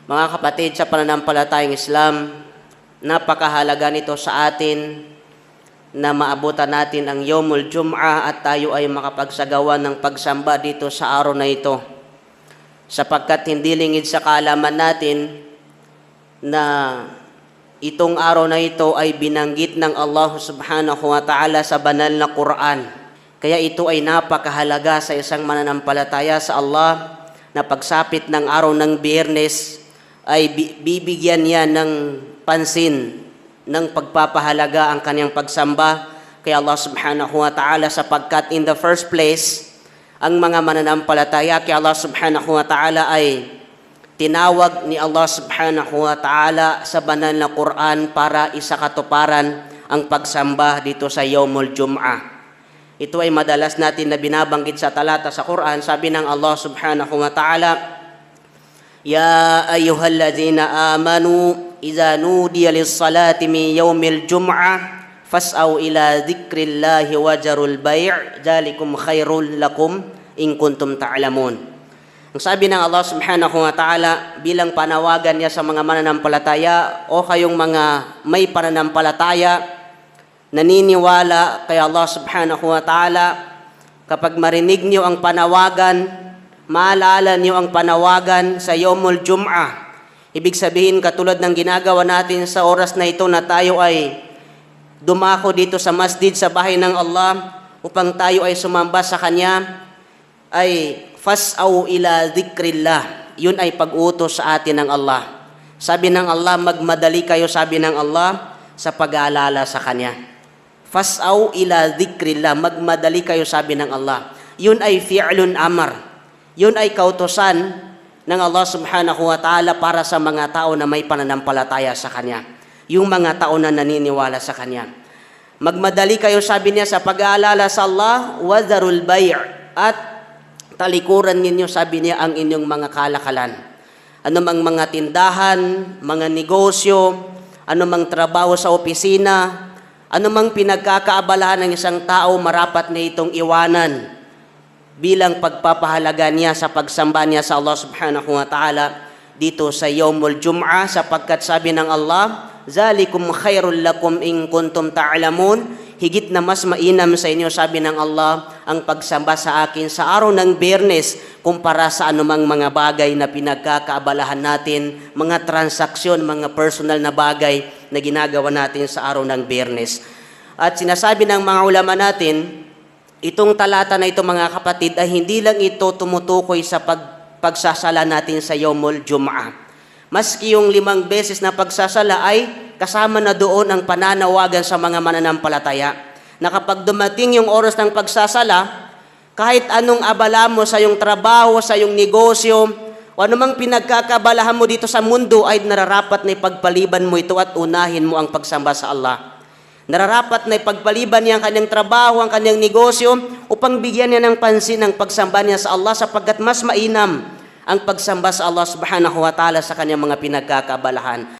Mga kapatid, sa pananampalatayang Islam, napakahalaga nito sa atin na maabutan natin ang Yawmul Jum'ah at tayo ay makapagsagawa ng pagsamba dito sa araw na ito. Sapagkat hindi lingid sa kaalaman natin na itong araw na ito ay binanggit ng Allah subhanahu wa ta'ala sa banal na Quran. Kaya ito ay napakahalaga sa isang mananampalataya sa Allah na pagsapit ng araw ng Biyernes ay bibigyan niya ng pansin, ng pagpapahalaga ang kanyang pagsamba kay Allah subhanahu wa ta'ala, sapagkat in the first place, ang mga mananampalataya kay Allah subhanahu wa ta'ala ay tinawag ni Allah subhanahu wa ta'ala sa banal na Quran para isakatuparan ang pagsamba dito sa Yawmul Jum'ah. Ito ay madalas natin na binabanggit sa talata sa Quran. Sabi ng Allah subhanahu wa ta'ala, Ya ayyuhalladzina amanu idza nudiya lis-salati min yawmil jum'ah fas'au ila dzikrillahi wajarul bai' dzalikum khairul lakum in kuntum ta'lamun. Ang sabi ng Allah subhanahu wa ta'ala bilang panawagan niya sa mga mananampalataya, o kayong mga may pananampalataya, naniniwala kay Allah subhanahu wa ta'ala, kapag marinig niyo ang panawagan, maalala niyo ang panawagan sa Yawmul Jum'ah. Ibig sabihin, katulad ng ginagawa natin sa oras na ito na tayo ay dumako dito sa masjid, sa bahay ng Allah, upang tayo ay sumamba sa Kanya, ay fas'au ila dzikrillah. Yun ay pag-utos sa atin ng Allah. Sabi ng Allah, magmadali kayo, sabi ng Allah, sa pag-aalala sa Kanya. Fas'au ila dzikrillah, magmadali kayo, sabi ng Allah. Yun ay fi'lun amar. Yun ay kautosan ng Allah subhanahu wa ta'ala para sa mga tao na may pananampalataya sa Kanya. Yung mga tao na naniniwala sa Kanya. Magmadali kayo, sabi niya, sa pag-aalala sa Allah, wadharul bai' at talikuran ninyo, sabi niya, ang inyong mga kalakalan. Anumang mga tindahan, mga negosyo, anumang trabaho sa opisina, anumang pinagkakaabalahan ng isang tao, marapat na itong iwanan bilang pagpapahalaga niya sa pagsamba niya sa Allah subhanahu wa ta'ala dito sa Yawmul Jum'ah, sapagkat sabi ng Allah, Zalikum khairul lakum in kuntum ta'lamun, higit na mas mainam sa inyo, sabi ng Allah, ang pagsamba sa akin sa araw ng Biyernes kumpara sa anumang mga bagay na pinagkakaabalahan natin, mga transaksyon, mga personal na bagay na ginagawa natin sa araw ng Biyernes. At sinasabi ng mga ulama natin, itong talata na ito, mga kapatid, ay hindi lang ito tumutukoy sa pagsasala natin sa Yawmul Jum'ah. Maski yung 5 beses na pagsasala ay kasama na doon ang pananawagan sa mga mananampalataya na kapag dumating yung oras ng pagsasala, kahit anong abala mo sa iyong trabaho, sa iyong negosyo, o anumang pinagkakabalahan mo dito sa mundo, ay nararapat na ipagpaliban mo ito at unahin mo ang pagsamba sa Allah. Nararapat na ipagpaliban niya ang kanyang trabaho, ang kanyang negosyo, upang bigyan niya ng pansin ang pagsamba niya sa Allah, sapagkat mas mainam ang pagsamba sa Allah subhanahu wa ta'ala sa kanyang mga pinagkakaabalahan.